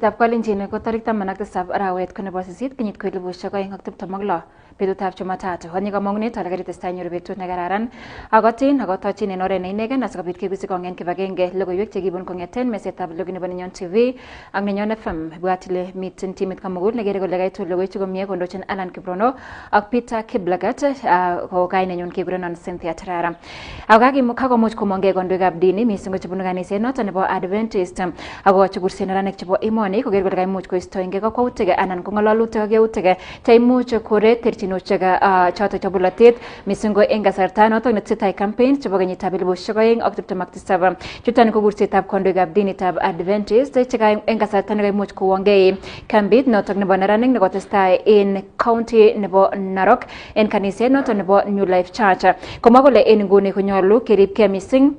Kitab Kalenjin ko tarik 17 arawet ko nebo 8 kenyit ko 2026 betutab Jumatatu. Honyi kamangunet ale karitestai nyoru betut ne kararan. Agotin agotochin en oret ne inegen asikobit kebisi kongen kibagenge logoiywek chekibun kongeten mesetab logi nebo Nenyon TV ak Nenyon FM. Bwatile miten timit kamugul negere kole kaitu logoiywek komie kondochin Alan Kibrono ak Peter Kiblagat ko kainenyun kekurenon Cynthia Terer. Kakomuch komonge kondoikab dini mising ko chebunu kaniset noton nebo Adventist ako chukursen neranik chebo emoni koker kole kaimuch koistoenge kakwautik anan ko ngalalutik ak yautik cheimuch kore terchinoshek chotok chebo bolotet mising ko eng kasarta notok netesetai campaign chebo kenyitab 2027. Chuton ko kursetab kondoikab dinitab Adventist cheka eng kasarta nekaimuch kowonge kambit notok nebo neranik nekotestai en county nebo Narok en kaniset notok nebo New Life Church. Komwa kole en nguni konyolu keribke mising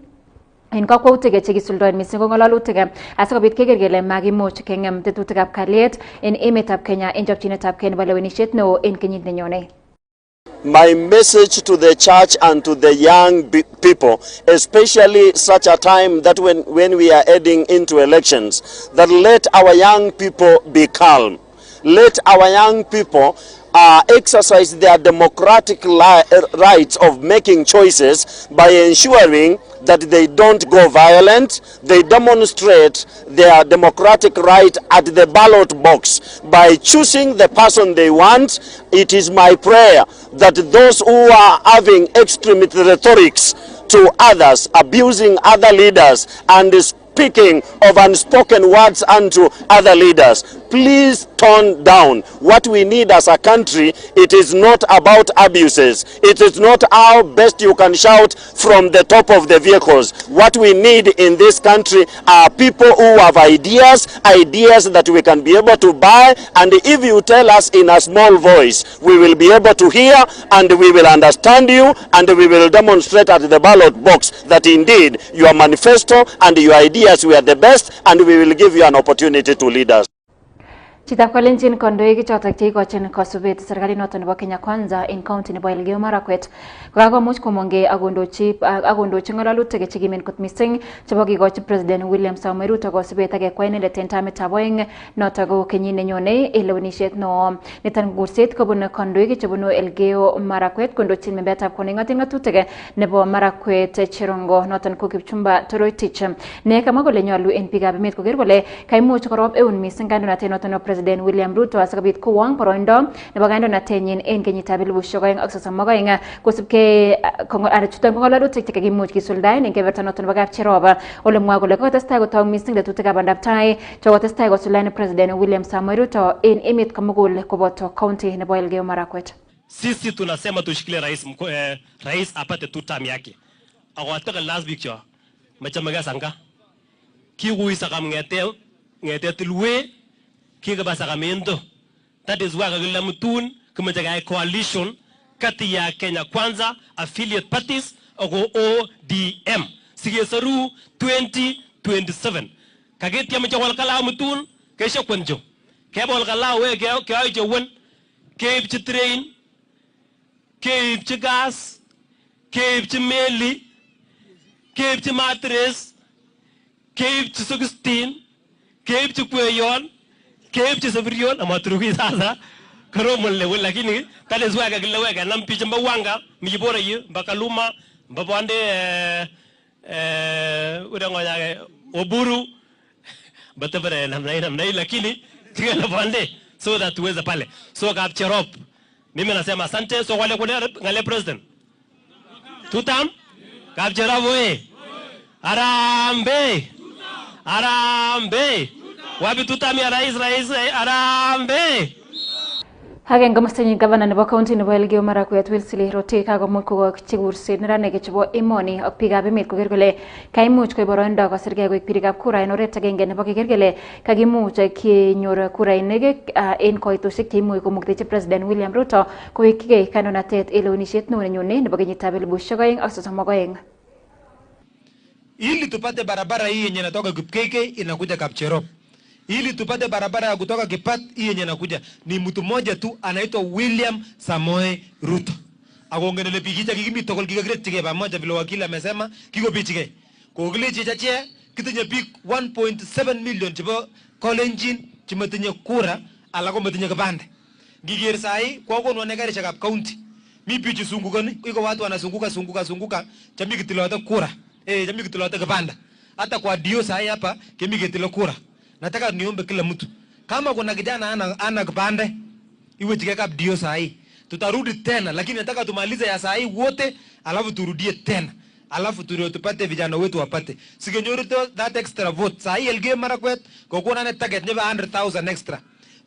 en kakwautik chekisuldoen mising ko ngalalutik asikobit keker kele makimuch kengem tetutikab kalyet en emetab Kenya en chopchinetab kei nebo lewenisiet neo en kenyit nenyone. My message to the church and to the young people, especially such a time that when we are heading into elections, that let our young people be calm. Let our young people exercise their democratic rights of making choices by ensuring that they don't go violent. They demonstrate their democratic right at the ballot box by choosing the person they want. It is my prayer that those who are having extremist rhetorics to others, abusing other leaders and speaking of unspoken words unto other leaders, please tone down. What we need as a country, it is not about abuses. It is not how best you can shout from the top of the vehicles. What we need in this country are people who have ideas that we can be able to buy, and if you tell us in a small voice, we will be able to hear and we will understand you, and we will demonstrate at the ballot box that indeed your manifesto and your ideas were the best, and we will give you an opportunity to lead us. Chitab Kalenjin kondoik chotok cheikochin kosubet serikalit noton nebo Kenya Kwanza en county nebo Elgeyo Marakwet kokakomuch komonge akondochi ngalalutik chekimen kot mising chebo kikochi President William Samoei Ruto kosubet ak kekwai inendet en tamitab oeng notok ko kenyit nenyone en lewenisiet neo. Niton kurset kobun kondoik chebunu Elgeyo Marakwet kondochin membetab koning'oten ng'atutik nebo Marakwet Cherongo noton ko Kipchumba Toroitich ne kamwa kole nyolu en biikab emet koker kole kaimuch korop eun mising kandoinatet noton President William Ruto asikobit kowang boroindo nebo kandoinatenyin en kenyitab 2032 kosubkei chuton ko ng'alalutik chekakimuch kisuldaen en keberta noton nebo Kapcherop ole mwa kole kokotestai kotou mising tetutikab bandaptai chekotestai kosuldaen President William Samoei Ruto en emet komugul koboto county nebo Elgeyo Marakwet. Sisi tunasema tushikilie rais apate tu term yake. Akawataka lasbikcho machamega sanga. Kiwuisa ngete tilwe kikabasa kamendo. That is why kakila mtun kumajaga coalition kati ya Kenya Kwanza affiliate parties ako ODM. Sigesaru 2027. Kageti ya walkala mtun kesha kwenjo. Keba walkala we kaya jawan keib train keib gas keib meli keib matres keib 16 keib kweyon keep chisabirion amaturuki sasa karomol level lakini that is why kakileweka nam picha mbawanga mijibora yi bakaluma mbapande udangonya oburu batavere namnai lakini tigala pande so that tuweza pale so Kapcherop mimi nasema asante so wale kuna ngale president tutam Kapcherop we arambe wapi tutamia rais arambe. Hagen gomastanyin gavana nebo county nebo Elgeyo Marakwet Wilsile Rotich kakomuch kokokchi kurset neranik chebo emoni ak biikab emet koker kole kaimuch koib boroindo kosirgei koik birikab kura en oret agenge nebo keker kele kakimuch kenyor kurainik en koitosiek cheimuch komuktechi President William Ruto kowekchigei kandoinatet en lewenisiet neo nenyone nebo kenyitab 2032. Ili tupate barabara hii yenye inatoka Kipkeke inakuja Kapcherop. Ili tupate barabara ya kutoka Kipat hii yenye inakuja ni mtu mmoja tu anaitwa William Samoei Ruto. Agongenele pikicha kikimi tokol kikagretike pamoja vile wakili amesema kiko pichike. Kokile chichache kitinye pik 1.7 million chebo kolenjin chimetinye kura ala ko metinye kibande. Ngiger sai kwa kono negarishakab county. Mi bichu zungukani, iko watu wanazunguka chami kitilote kura. Chami kitilote kibanda. Hata kwa dio sai hapa kemi kitilo kura. Nataka niombe kila mtu. Kama kuna kijana ana kibande, iwe chikekab dio sai. Tutarudi tena, lakini nataka tumalize ya sai wote, alafu turudie tena. Alafu tupate vijana wetu wapate. Sikenyoru that extra vote. Sai elge Marakwet, kokona na target nyeba 100,000 extra.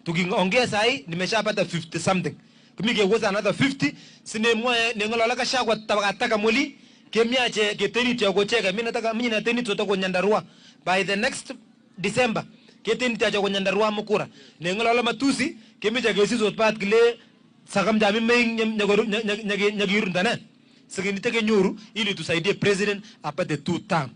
Tukiongea sai nimeshapata 50 something. Kumike woza another 50, sine mwa nengolola ka shakwa tabakataka moli, kemiache keteni cha gocheka. Mimi nateni tutako Nyandarua by the next December. Keteni cha Nyandarua mukura. Nengolola matusi, kemiache kesizo pat kile sakam jami nyagiru ndana. Sikiniteke nyuru ili tusaidie president apate 2 term.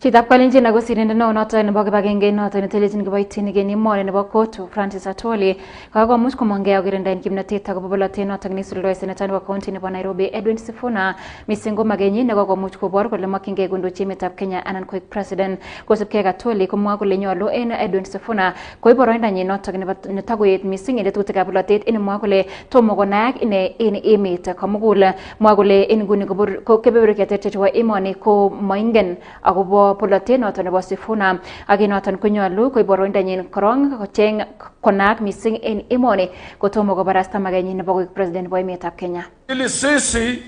Chitap kalenjin ako sirindet neo noton nebo kibagenge noton netelelchin kiboitinik en emoni nebo Kotu Francis Atwoli kakomuch komongei akokirindaen kimnotet akobo bolotet noton neisuldoe seneta nebo county nebo Nairobi Edwin Sifuna missing ko magenyin nekokomuch kobor kole mokyingei kondochi emetab Kenya anan koik president kosubkei ak Atwoli komwa kole nyolu en Edwin Sifuna koib boroindanyin noton netakoet missing en tetutikab bolotet en mwa kole tomo konaak ine en emet komugul mwa kole en nguni ko kebeberwek cheterter chebo emoni ko moingen akobo polotet noton nebo Sifuna ak noton konyolu koib boroindanyin korong kocheng konaak missing en emoni kotomo kobarasta magenyin nebo koik president nebo emetab Kenya. Ili sisi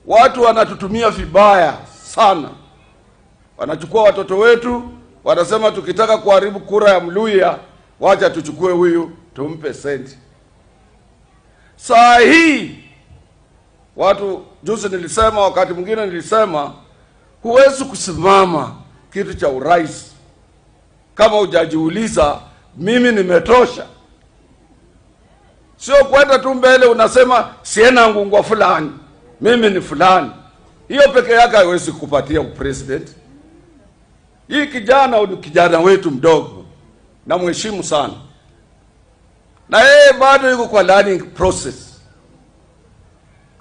watu wanatutumia vibaya sana. Wanachukua watoto wetu, wanasema tukitaka kuharibu kura ya Mluya, wacha tuchukue huyu tumpe senti. Saa hii watu, juzi nilisema, wakati mwingine nilisema, huwezi kusimama kitu cha urais kama hujajiuliza mimi nimetosha. Sio kwenda tu mbele unasema siena ngungwa fulani, mimi ni fulani. Hiyo peke yake haiwezi kupatia upresident. Hii kijana ni kijana wetu mdogo na mheshimu sana, na yeye bado yuko kwa learning process.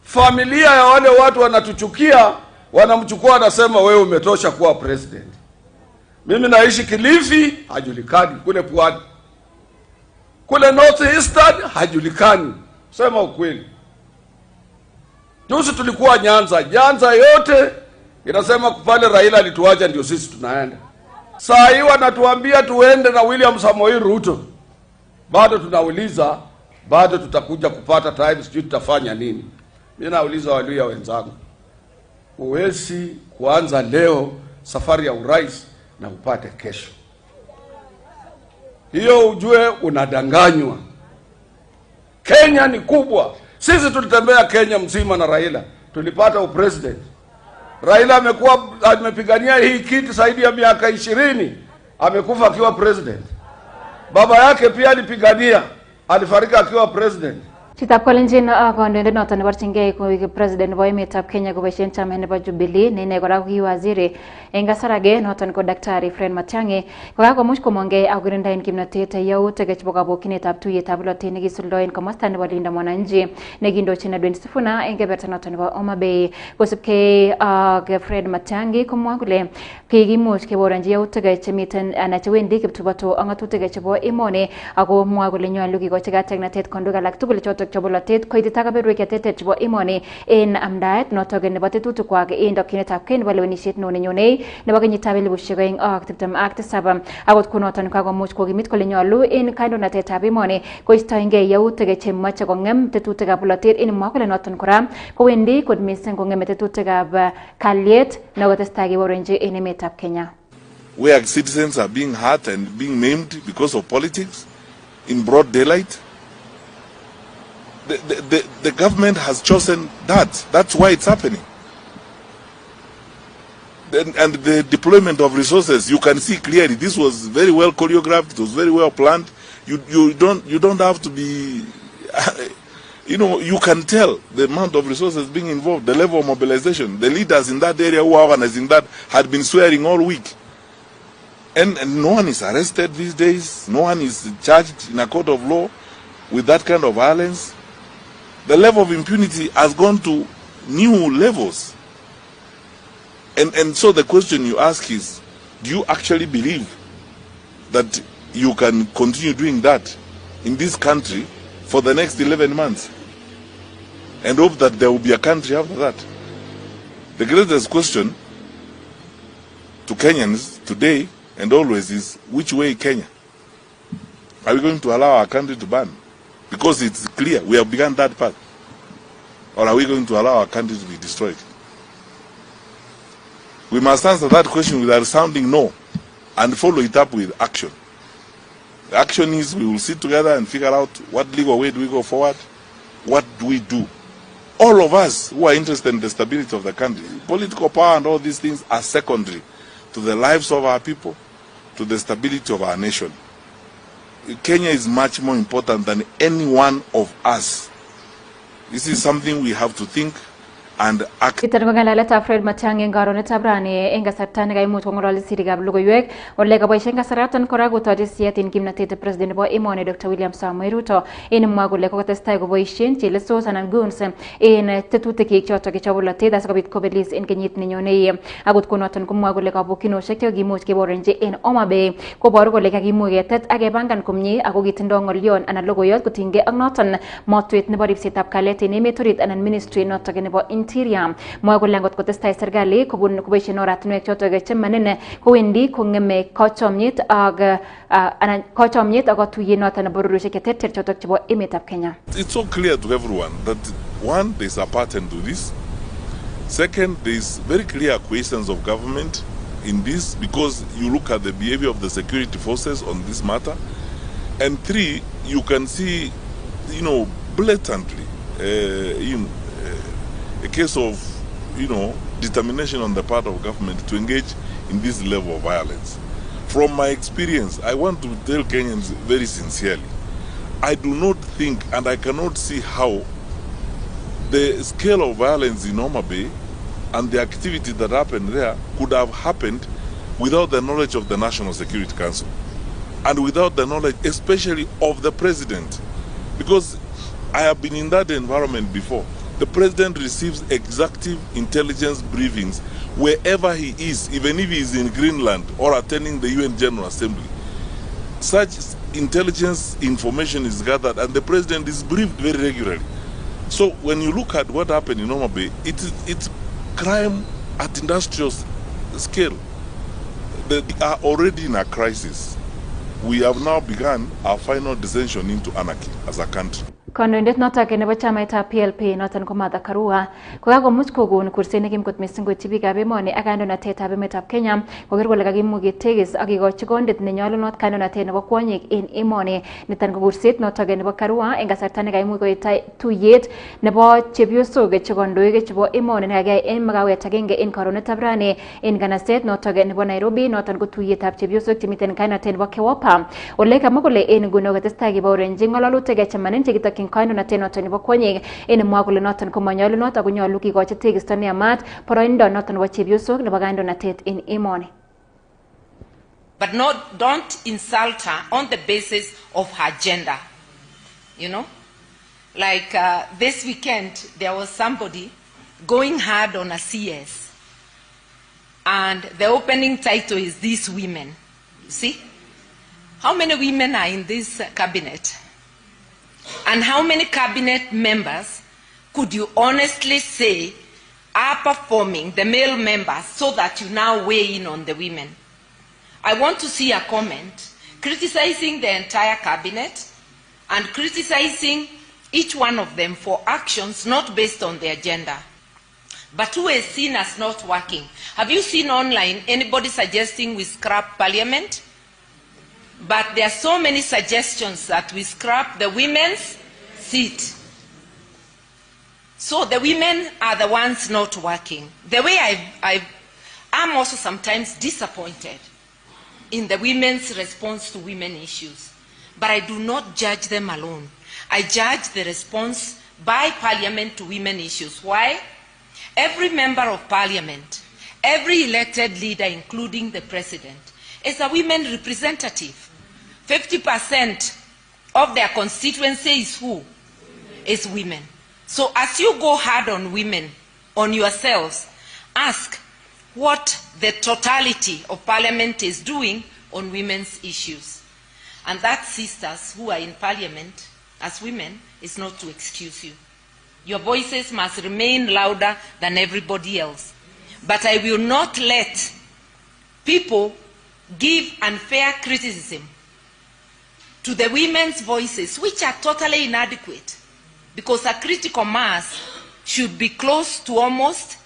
Familia ya wale watu wanatuchukia, wanamchukua wanasema wewe umetosha kuwa president. Mimi naishi Kilifi, hajulikani. Kule Pwani, kule North Eastern, hajulikani. Sema ukweli. Juzi tulikuwa Nyanza yote inasema kupale Raila alituacha ndio sisi tunaenda. Saa hii wanatuambia tuende na William Samoei Ruto. Bado tunauliza, bado tutakuja kupata time, sijui tutafanya nini. Mimi nauliza Waluya wenzangu, huwezi kuanza leo safari ya urais na upate kesho. Hiyo ujue unadanganywa. Kenya ni kubwa. Sisi tulitembea Kenya mzima na Raila, tulipata upresident. Raila amepigania hii kiti zaidi ya miaka 20, amekufa akiwa president. Baba yake pia alipigania, alifariki akiwa president. Chitap kalenjin kandoindet noton neborchingei koik president nebo emetab Kenya koboisien chamet nebo Jubilee ne ine kora ko waziri en kasar age noton ko Daktari Fred Matiang'i kokakomuch komongei akokirindaen kimnotet yautik chebo kabokyinetab tuiyetab bolotet nekisuldoen komosta nebo Linda Mwananchi nekindochin Edwin Sifuna en keberta noton nebo Homa Bay. Kosubkei ak Fred Matiang'i komwa kole kikimuch keboronji yautik chemiten anan chewendi kiptubato ak ng'atutik chebo emoni ako mwa kole nyolu kikochi katyaknatet kondok alak tugul chotok chebo bolotet koitita keberberwek cheterter chebo emoni en amdaet notok nebo tetutikwak en tokyinetab kei nebo lewenisiet neo nenyonei nebo kenyitab 2027. Akot kunoton kakomuch kokimit kole nyolu en kandoinatetab emoni koistoengei yautik chemoche kong'em tetutikab bolotet en mwa kole noton kora kowendi kot missing kong'eme tetutikab kalyet nekotestai keboronji en emetab Kenya. Where citizens are being hurt and being maimed because of politics in broad daylight. The government has chosen that. That's why it's happening. And the deployment of resources, you can see clearly, this was very well choreographed, it was very well planned. You don't have to be, you can tell the amount of resources being involved, the level of mobilization. The leaders in that area who are organizing that had been swearing all week. And no one is arrested these days. No one is charged in a court of law with that kind of violence. The level of impunity has gone to new levels. And so the question you ask is, do you actually believe that you can continue doing that in this country for the next 11 months and hope that there will be a country after that. The greatest question to Kenyans today and always is, which way Kenya? Are we going to allow our country to burn? Because it's clear, we have begun that path. Or are we going to allow our country to be destroyed? We must answer that question with a resounding no and follow it up with action. The action is we will sit together and figure out what legal way do we go forward, what do we do. All of us who are interested in the stability of the country, political power and all these things are secondary to the lives of our people, to the stability of our nation. Kenya is much more important than any one of us. This is something we have to think and act. Kita ngalalet Fred Matiang'i ngaronet abrani eng kasarta nekaimuch kong'ololi sirikab logoiywek ole kaboisien kasaratan kora kotochi siyatin kimnatet president nebo emoni Dr. William Samoei Ruto mwa kole kokotestai koboisien chelesos anan goons en tetutik chotok chebo bolotet asikobit kobelis en kenyit nenyone. Akot konoton komwa kole kabukyinoshek chekimuch keborenji en Homa Bay koboru kole kakimuch ketet ak kepangan komie ako kitindoi ng'olyon anan logoiyot kotinygei ak noton motwet nebo ripsetab kalyet en emet orit anan ministry notok nebo Interior. Mwa kole ngot kotestai serikali kobun koboisien oratinwek chotok chemanene kowendi kong'eme kochomyet ak anan kochomyet ak katuyet noton nebo bororiosiek cheterter chotok chebo emetab Kenya. It's so clear to everyone that one, there's a pattern to this. Second, there's very clear acquiescence of government in this because you look at the behavior of the security forces on this matter. And three, you can see, blatantly, a case of, determination on the part of government to engage in this level of violence. From my experience, I want to tell Kenyans very sincerely, I do not think and I cannot see how the scale of violence in Homa Bay and the activity that happened there could have happened without the knowledge of the National Security Council and without the knowledge especially of the president, because I have been in that environment before. The president receives executive intelligence briefings wherever he is, even if he is in Greenland or attending the UN General Assembly. Such intelligence information is gathered and the president is briefed very regularly. So when you look at what happened in Homa Bay, it's crime at industrial scale. They are already in a crisis. We have now begun our final descension into anarchy as a country. Kandoindet notok nebo chamaitab PLP noton ko Martha Karua kokakomuch kokon kurset nekim kot missing koityi biikab emoni ak kandoinatetab emetab Kenya koker kole kakimuch ketegis ak kikochi kondit nenyolunot kandoinatet nebo kwonyik en emoni. Niton ko kurset notok nebo Karua en kasarta nekaimuch koityi tuyet nebo chepyosok che kandoik chebo emoni nekakiyai en makawet agenge en karonetab rani en kanaset notok nebo Nairobi. Noton ko tuyetab chepyosok chemiten kandoinatet nebo Kewapa ole kamwa kole en nguno kotestai kebourenji ng'ololutik chemanin chekitokyin kandoinatet noton nebo kwonyik en mwa kole noton ko manyolunot ako nyolu kikochi tekisto neyamat boroindo noton nebo chepyosok nebo kandoinatet en emoni. But don't insult her on the basis of her gender. Like this weekend there was somebody going hard on a CS and the opening title is These Women. See? How many women are in this cabinet? And how many cabinet members could you honestly say are performing the male members so that you now weigh in on the women? I want to see a comment criticizing the entire cabinet and criticizing each one of them for actions not based on their gender, but who is seen as not working. Have you seen online anybody suggesting we scrap parliament? But there are so many suggestions that we scrap the women's seat. So the women are the ones not working. The way I'm also sometimes disappointed in the women's response to women issues. But I do not judge them alone. I judge the response by Parliament to women issues. Why? Every member of Parliament, every elected leader, including the President, is a women representative. 50% of their constituency is who? Is women. So as you go hard on women, on yourselves, ask what the totality of Parliament is doing on women's issues. and that sisters who are in parliament as women is not to excuse you. Your voices must remain louder than everybody else. But I will not let people give unfair criticism to the women's voices, which are totally inadequate, because a critical mass should be close to almost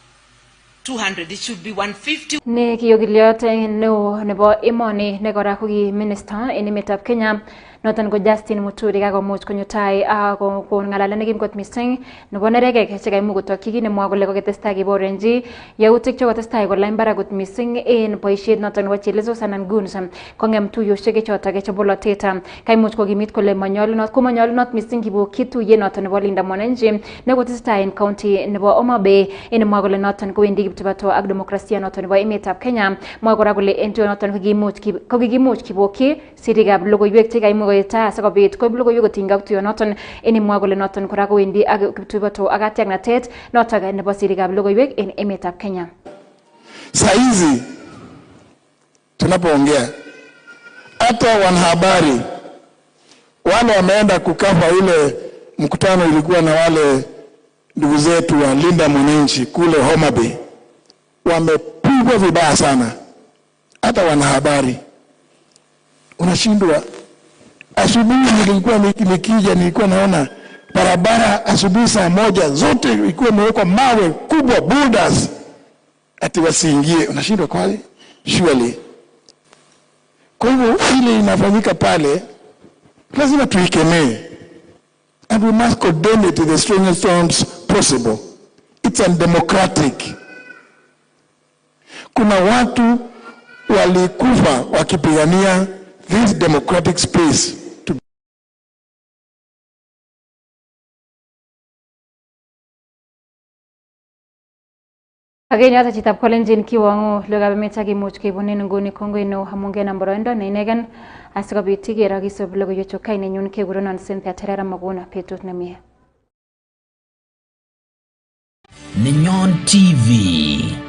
200. It should be 150. Ne kiyogiliot no nebo emoni ne kora ko ki minister en emetab Kenya noton ko Justin Muturi kakomuch konyo tai kon ngalalet nekim kot mising nebo neregek chekaimuch kotokyi kit nemwoe kole koketestai keborenji yautik chekotestai kolany barak kot mising en boisiet noton nebo chelesos anan goons kongem tuyoshek chotok chebo bolotet kaimuch kokimit kole manyolunot mising kibokyi tuyet noton nebo Linda Mwananchi nekotestai en county nebo Homa Bay en mwoe kole noton kowendi kiptubato ak demokrasia noton nebo emetab Kenya mwoe kora kole en tuyo noton kokikimuch kibokyi sirikab logoiywek chekaimuch koita sikobit koib logoiywek kotinygei ak tuyonoton en mwoe kole noton kora kowendi ak kiptubato ak atiaknatet noton nebo sirikab logoiywek en emetab Kenya. Saizi tunapoongea hata wanahabari wale wameenda kukafa ile mkutano ilikuwa na wale ndugu zetu wa Linda Mwananchi kule Homa Bay, wamepigwa vibaya sana. Hata wanahabari unashindwa. Asubuhi nilikuwa naona barabara asubuhi saa 1 zote ilikuwa imewekwa mawe kubwa boulders ati wasiingie. Unashindwa kwani surely. Kwa hivyo ile inafanyika pale lazima tuikemee, and we must condemn it in the strongest terms possible. It's undemocratic. Kuna watu walikufa wakipigania this democratic space to Again, yata chitab kolenjin kiwango Logoiywekab Emet akimuch keibunen nguni kongoi neo amunge namboroindo neinegen asikobit iker kisub logoiwechu kainenyun kekurenon Cynthia Terer Kimii betut nemie. Nenyon TV.